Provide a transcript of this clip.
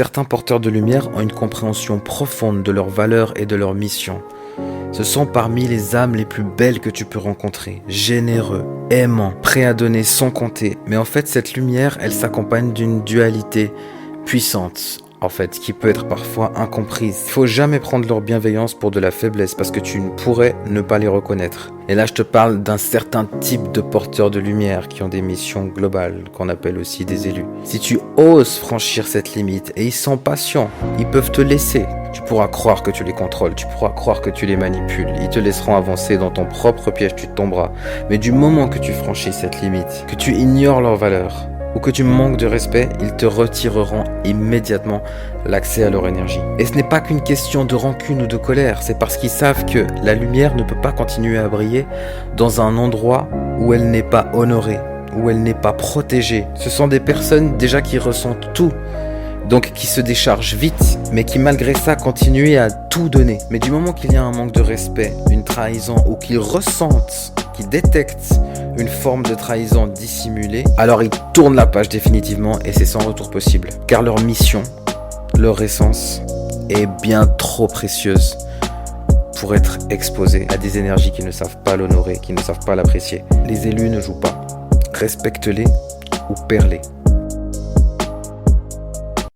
Certains porteurs de lumière ont une compréhension profonde de leurs valeurs et de leur mission. Ce sont parmi les âmes les plus belles que tu peux rencontrer, généreux, aimants, prêts à donner sans compter. Mais en fait, cette lumière, elle s'accompagne d'une dualité puissante, qui peut être parfois incomprise. Il faut jamais prendre leur bienveillance pour de la faiblesse parce que tu ne pourrais ne pas les reconnaître. Et là, je te parle d'un certain type de porteurs de lumière qui ont des missions globales, qu'on appelle aussi des élus. Si tu oses franchir cette limite, et ils sont patients, ils peuvent te laisser. Tu pourras croire que tu les contrôles, tu pourras croire que tu les manipules. Ils te laisseront avancer dans ton propre piège, tu tomberas. Mais du moment que tu franchis cette limite, que tu ignores leurs valeurs, ou que tu manques de respect, ils te retireront immédiatement l'accès à leur énergie. Et ce n'est pas qu'une question de rancune ou de colère, c'est parce qu'ils savent que la lumière ne peut pas continuer à briller dans un endroit où elle n'est pas honorée, où elle n'est pas protégée. Ce sont des personnes déjà qui ressentent tout, donc qui se déchargent vite, mais qui malgré ça continuent à tout donner. Mais du moment qu'il y a un manque de respect, une trahison, ou qu'ils ressentent, qu'ils détectent une forme de trahison dissimulée, alors ils tournent la page définitivement et c'est sans retour possible. Car leur mission, leur essence est bien trop précieuse pour être exposée à des énergies qui ne savent pas l'honorer, qui ne savent pas l'apprécier. Les élus ne jouent pas. Respecte-les ou perds-les.